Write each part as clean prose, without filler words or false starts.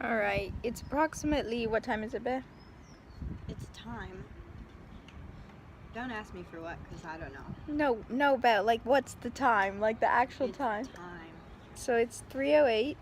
Alright, it's approximately, what time is it, Beth? It's time. Don't ask me for what, because I don't know. No, Beth, like what's the time? Like the actual It's time. time. So it's 3:08.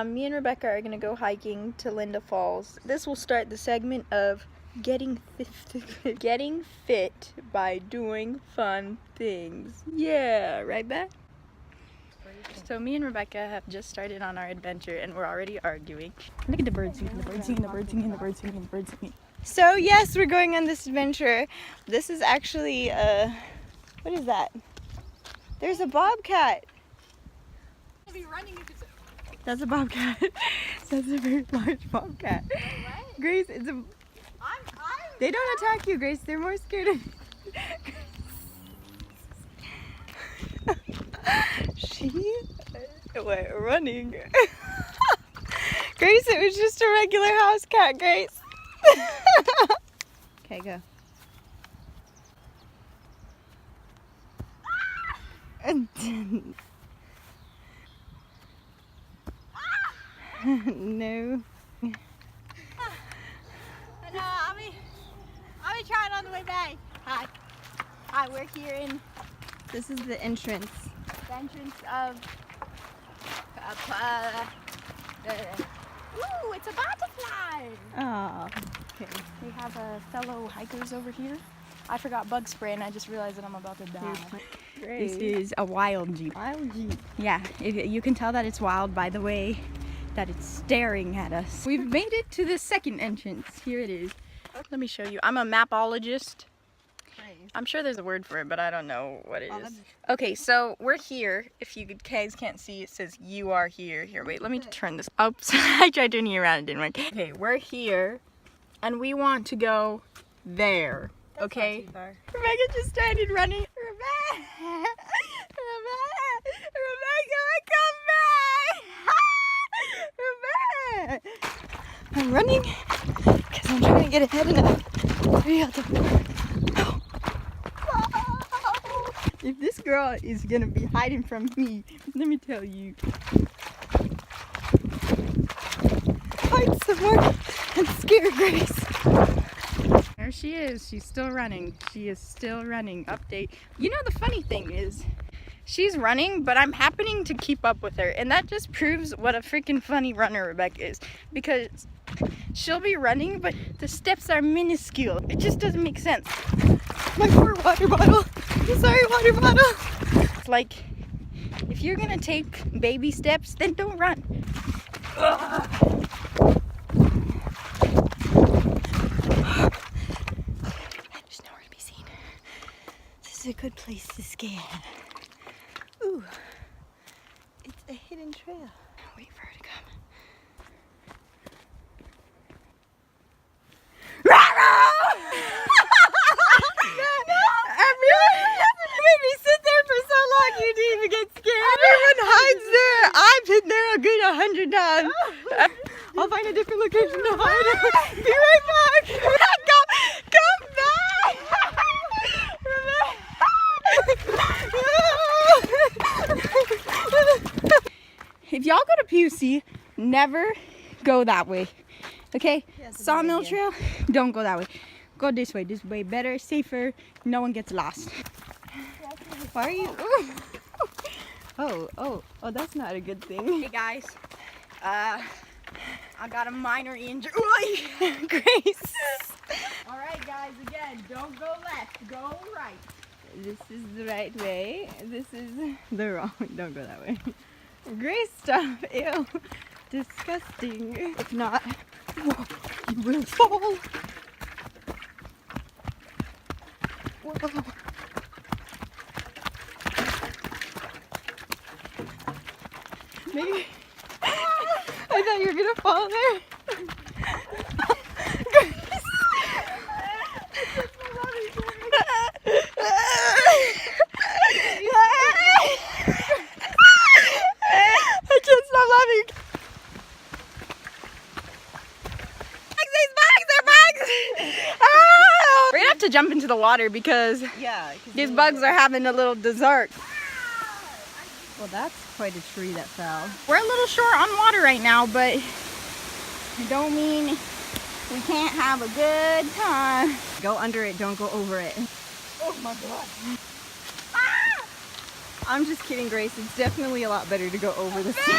Me and Rebecca are gonna go hiking to Linda Falls. This will start the segment of getting fit by doing fun things. Yeah, right, Beth? So me and Rebecca have just started on our adventure and we're already arguing. Look at the birds singing, the birds singing, the birds singing, the birds singing, the birds singing. So yes, we're going on this adventure. This is actually what is that? There's a bobcat. That's a bobcat. That's a very large bobcat. What? Grace, it's a. They don't attack you, Grace. They're more scared of you. She went running. Grace, it was just a regular house cat, Grace. Okay, go. No. No, I'll be trying on the way back. Hi, we're here in. This is the entrance. The entrance of. Ooh, it's a butterfly. Oh, okay. We have fellow hikers over here. I forgot bug spray and I just realized that I'm about to die. Great. This is a wild Jeep. Wild Jeep. Yeah, you can tell that it's wild by the way that it's staring at us. We've made it to the second entrance. Here it is. Let me show you. I'm a mapologist. I'm sure there's a word for it, but I don't know what it is. Okay, so we're here. If you guys can't see, it says you are here. Here, wait, let me turn this up. I tried turning it around, it didn't work. Okay, we're here, and we want to go there. Okay? Rebecca just started running. Rebecca, come back! Rebecca! I'm running because I'm trying to get ahead in a real. If this girl is gonna be hiding from me, let me tell you. Hide somewhere and scare Grace. There she is. She's still running. She is still running. Update. You know, the funny thing is, she's running, but I'm happening to keep up with her. And that just proves what a freaking funny runner Rebecca is. Because she'll be running, but the steps are minuscule. It just doesn't make sense. My poor water bottle. I'm sorry, water bottle. It's like, if you're gonna take baby steps, then don't run. There's nowhere to be seen. This is a good place to scan. Ooh, it's a hidden trail. Wait for her to come. Been there a good 100 times. I'll find a different location to hide. Be right back. Come back. If y'all go to PUC, never go that way. Okay? Sawmill Trail, don't go that way. Go this way. This way better, safer. No one gets lost. Why are you? Oh, that's not a good thing. Hey guys, I got a minor injury. Grace. All right, guys. Again, don't go left. Go right. This is the right way. This is the wrong. Don't go that way. Grace, stop. Ew. Disgusting. If not, you will fall. Whoa. Maybe. I thought you were gonna fall there. I can't stop laughing. We're gonna have to jump into the water because these bugs are having a little dessert. Well, that's quite a tree that fell. We're a little short on water right now, but It don't mean we can't have a good time. Go under it, don't go over it. Oh my God. I'm just kidding, Grace. It's definitely a lot better to go over the sea.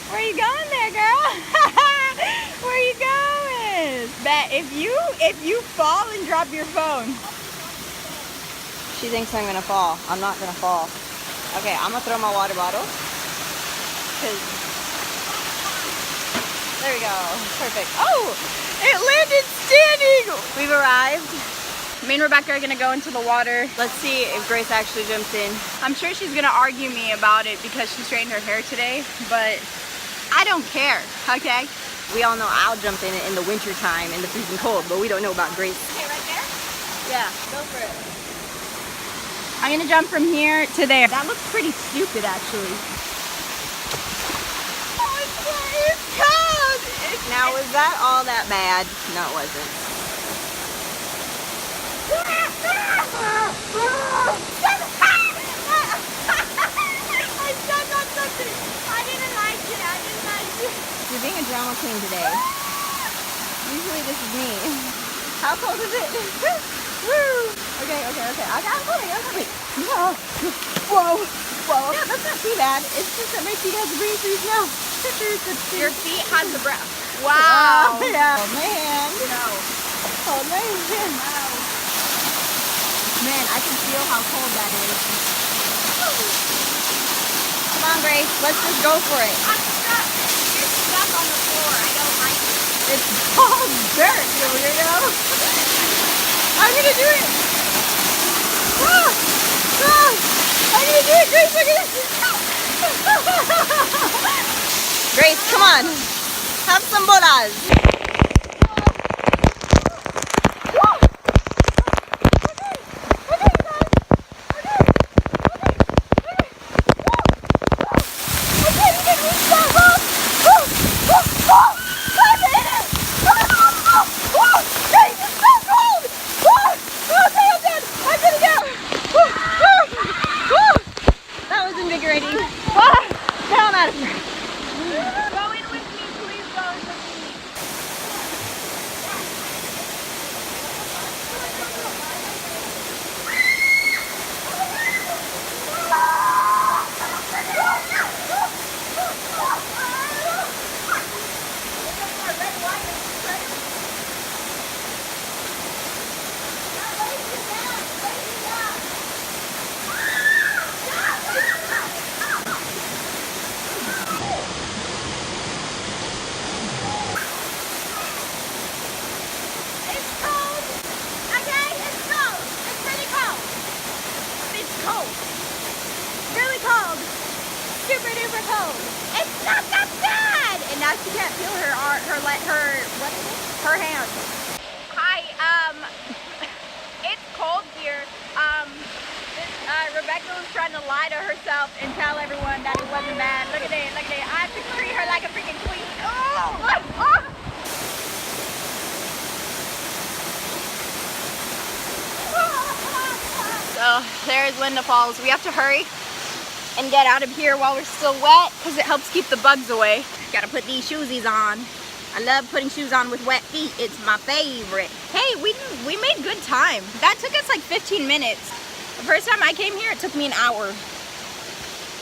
Where you going there, girl? Where you going? Bet if you fall and drop your phone. She thinks I'm gonna fall. I'm not gonna fall. Okay, I'm gonna throw my water bottle. There we go. Perfect. Oh, it landed standing. We've arrived. Me and Rebecca are gonna go into the water. Let's see if Grace actually jumps in. I'm sure she's gonna argue me about it because she straightened her hair today, but I don't care, okay? We all know I'll jump in the winter time in the freezing cold, but we don't know about Grace. Okay, right there? Yeah, go for it. I'm gonna jump from here to there. That looks pretty stupid, actually. Oh, it's cold! Now, was that all that bad? No, it wasn't. I stepped on something. I didn't like it. You're being a drama queen today. Usually this is me. How cold is it? Woo! Okay. I'm coming. Whoa. Yeah, that's not too bad. It's just that my feet have the green freeze now. Your feet has the breath. Wow. Yeah. Hold my hand. No. Hold my hand. Man, I can feel how cold that is. Come on, Grace. Let's just go for it. I'm stuck. You're stuck on the floor. I don't like it. It's all dirt, you weirdo. I'm gonna do it. I'm gonna do it, Grace. Grace, come on. Have some bolas. That was invigorating. Now I'm out of breath. Go in with me. Please go in with me. Now she can't feel her hands. Hi, it's cold here. Rebecca was trying to lie to herself and tell everyone that it wasn't bad. Look at it. I have to treat her like a freaking queen. Oh! So there's Linda Falls. We have to hurry and get out of here while we're still wet because it helps keep the bugs away. Gotta put these shoesies on. I love putting shoes on with wet feet. It's my favorite. Hey, we made good time. That took us like 15 minutes. The first time I came here, it took me an hour.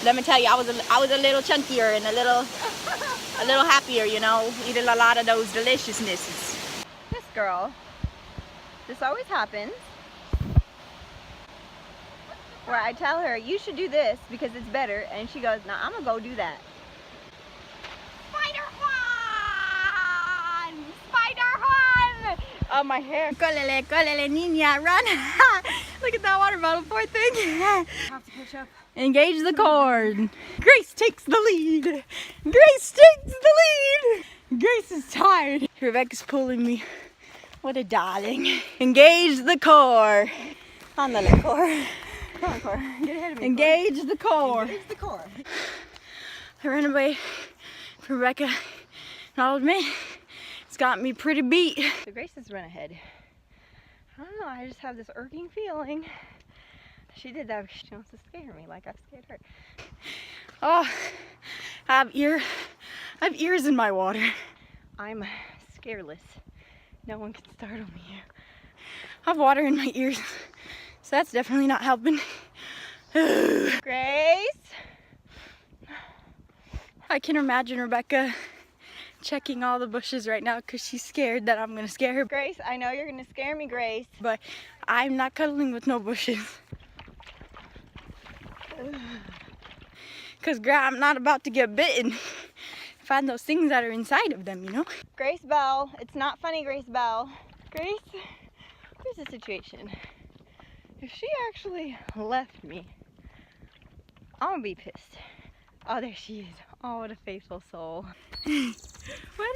Let me tell you, I was a little chunkier and a little happier, you know, eating a lot of those deliciousnesses. This girl, this always happens, where I tell her, you should do this because it's better, and she goes, nah, I'm gonna go do that. Oh, my hair. Colele, niña, run. Look at that water bottle, poor thing. I have to push up. Engage the cord. Grace takes the lead. Grace takes the lead. Grace is tired. Rebecca's pulling me. What a darling. Engage the core. Ándale, core. Come on, core. Get ahead of me. Engage the core. Engage the core. I ran away from Rebecca and all of me. It's got me pretty beat. So Grace has run ahead. I don't know, I just have this irking feeling She did that because she wants to scare me like I've scared her. Oh, I have ears in my water. I'm scareless. No one can startle me. I have water in my ears, so that's definitely not helping. Grace? I can imagine Rebecca checking all the bushes right now because she's scared that I'm gonna scare her. Grace, I know you're gonna scare me, Grace. But I'm not cuddling with no bushes. Because girl, I'm not about to get bitten. Find those things that are inside of them, you know? Grace Bell, it's not funny, Grace Bell. Grace, here's the situation. If she actually left me, I'm gonna be pissed. Oh, there she is. Oh, what a faithful soul. Why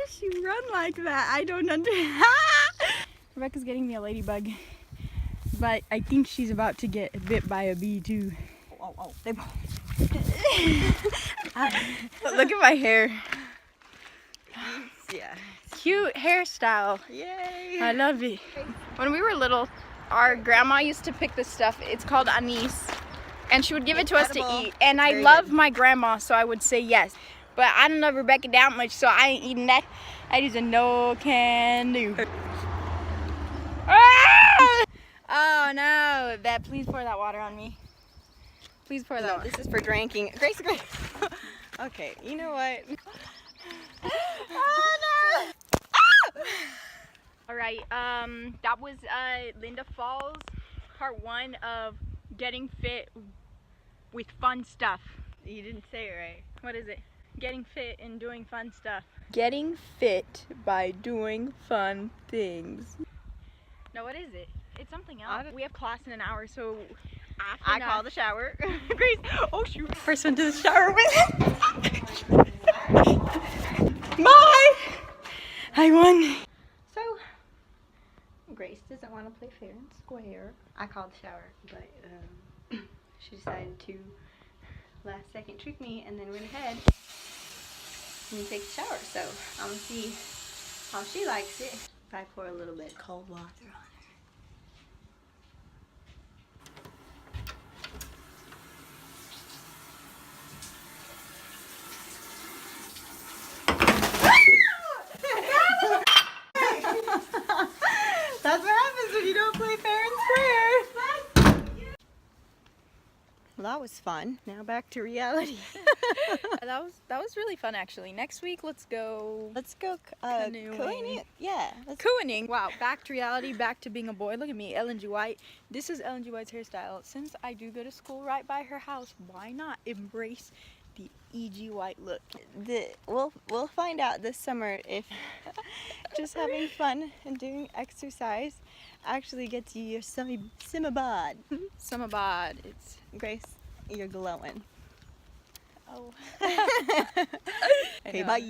does she run like that? I don't understand. Rebecca's getting me a ladybug, but I think she's about to get bit by a bee too. Oh. Look at my hair. Yeah. Cute hairstyle. Yay. I love it. When we were little, our grandma used to pick this stuff. It's called anise. And she would give it to us to eat. And I love my grandma, so I would say yes. But I don't love Rebecca that much, so I ain't eating that. That is a no can do. Ah! Oh no. Please pour that water on me. Please pour that No, water. this is for drinking. Grace. Okay, you know what? Oh no! Ah! Alright, that was Linda Falls, part 1 of getting fit with fun stuff. You didn't say it right. What is it? Getting fit and doing fun stuff. Getting fit by doing fun things. No, what is it? It's something else. We have class in an hour, so after I that, call the shower. Grace, oh shoot. first one to the shower with. Bye! I won. So, Grace doesn't want to play fair and square. I called the shower, but she decided to last second trick me and then went ahead and take a shower. So, I'm going to see how she likes it. If I pour a little bit of cold water on her. That's what happens when you don't play fair and square. Well, that was fun. Now back to reality. That was really fun actually. Next week let's go Let's go canoeing. Yeah. cooning. Wow, back to reality, back to being a boy. Look at me, Ellen G. White. This is Ellen G. White's hairstyle. Since I do go to school right by her house, why not embrace the E.G. White look? We'll find out this summer if just having fun and doing exercise actually gets you your simabod. Sumabod. It's Grace, you're glowing. oh. Okay, bye.